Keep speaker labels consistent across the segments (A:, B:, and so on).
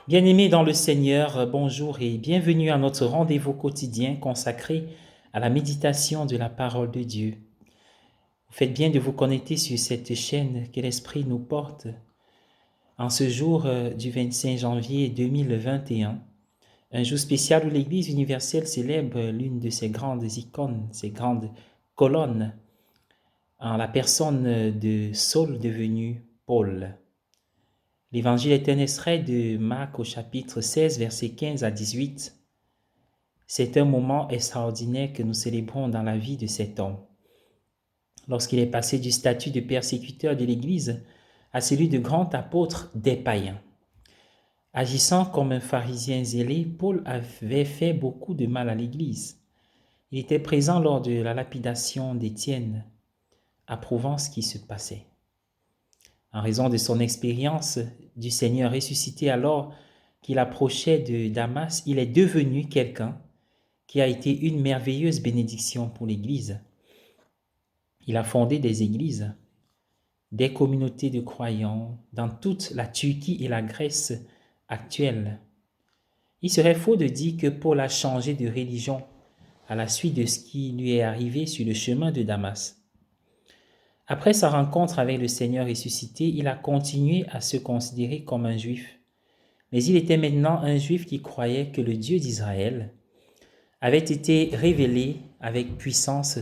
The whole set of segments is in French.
A: Bien-aimés dans le Seigneur, bonjour et bienvenue à notre rendez-vous quotidien consacré à la méditation de la parole de Dieu. Vous faites bien de vous connecter sur cette chaîne que l'Esprit nous porte en ce jour du 25 janvier 2021, un jour spécial où l'Église universelle célèbre l'une de ses grandes icônes, ses grandes colonnes, en la personne de Saul devenu Paul. L'Évangile est un extrait de Marc au chapitre 16, versets 15 à 18. C'est un moment extraordinaire que nous célébrons dans la vie de cet homme. Lorsqu'il est passé du statut de persécuteur de l'Église à celui de grand apôtre des païens. Agissant comme un pharisien zélé, Paul avait fait beaucoup de mal à l'Église. Il était présent lors de la lapidation d'Étienne, approuvant ce qui se passait. En raison de son expérience du Seigneur ressuscité alors qu'il approchait de Damas, il est devenu quelqu'un qui a été une merveilleuse bénédiction pour l'Église. Il a fondé des églises, des communautés de croyants dans toute la Turquie et la Grèce actuelle. Il serait faux de dire que Paul a changé de religion à la suite de ce qui lui est arrivé sur le chemin de Damas. Après sa rencontre avec le Seigneur ressuscité, il a continué à se considérer comme un juif. Mais il était maintenant un juif qui croyait que le Dieu d'Israël avait été révélé avec puissance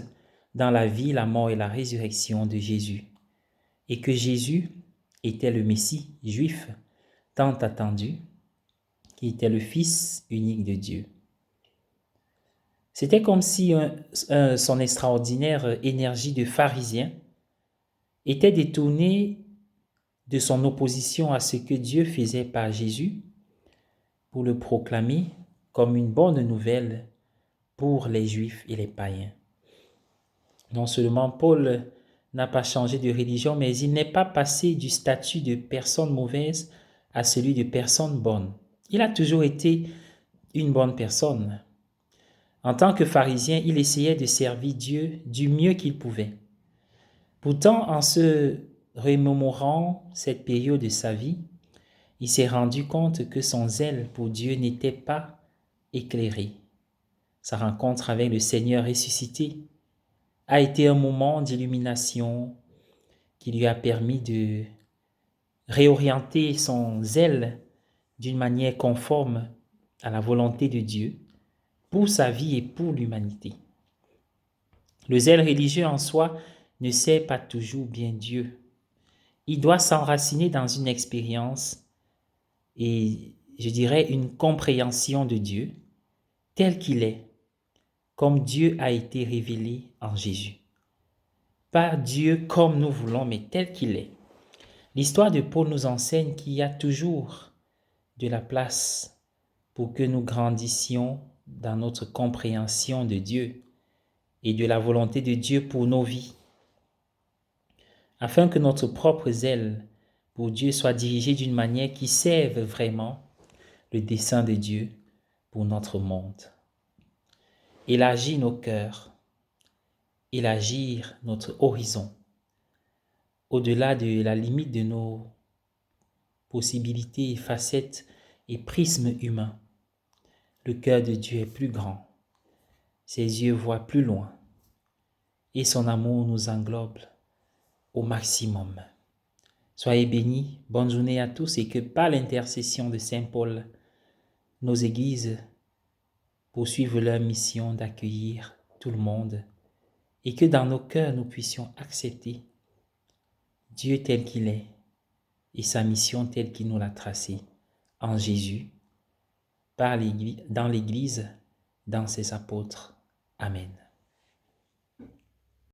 A: dans la vie, la mort et la résurrection de Jésus, et que Jésus était le Messie juif tant attendu, qui était le Fils unique de Dieu. C'était comme si son extraordinaire énergie de pharisien était détournée de son opposition à ce que Dieu faisait par Jésus pour le proclamer comme une bonne nouvelle pour les Juifs et les païens. Non seulement Paul n'a pas changé de religion, mais il n'est pas passé du statut de personne mauvaise à celui de personne bonne. Il a toujours été une bonne personne. En tant que pharisien, il essayait de servir Dieu du mieux qu'il pouvait. Pourtant, en se remémorant cette période de sa vie, il s'est rendu compte que son zèle pour Dieu n'était pas éclairé. Sa rencontre avec le Seigneur ressuscité a été un moment d'illumination qui lui a permis de réorienter son zèle d'une manière conforme à la volonté de Dieu pour sa vie et pour l'humanité. Le zèle religieux en soi ne sert pas toujours bien Dieu. Il doit s'enraciner dans une expérience et, je dirais, une compréhension de Dieu tel qu'il est, comme Dieu a été révélé en Jésus. Pas Dieu comme nous voulons, mais tel qu'il est. L'histoire de Paul nous enseigne qu'il y a toujours de la place pour que nous grandissions dans notre compréhension de Dieu et de la volonté de Dieu pour nos vies, afin que notre propre zèle pour Dieu soit dirigé d'une manière qui serve vraiment le dessein de Dieu pour notre monde. Élargir nos cœurs, élargir notre horizon, au-delà de la limite de nos possibilités, facettes et prismes humains. Le cœur de Dieu est plus grand, ses yeux voient plus loin, et son amour nous englobe au maximum. Soyez bénis, bonne journée à tous, et que par l'intercession de Saint Paul, nos églises poursuivent leur mission d'accueillir tout le monde, et que dans nos cœurs nous puissions accepter Dieu tel qu'il est et sa mission telle qu'il nous l'a tracée en Jésus, dans l'Église, dans ses apôtres. Amen.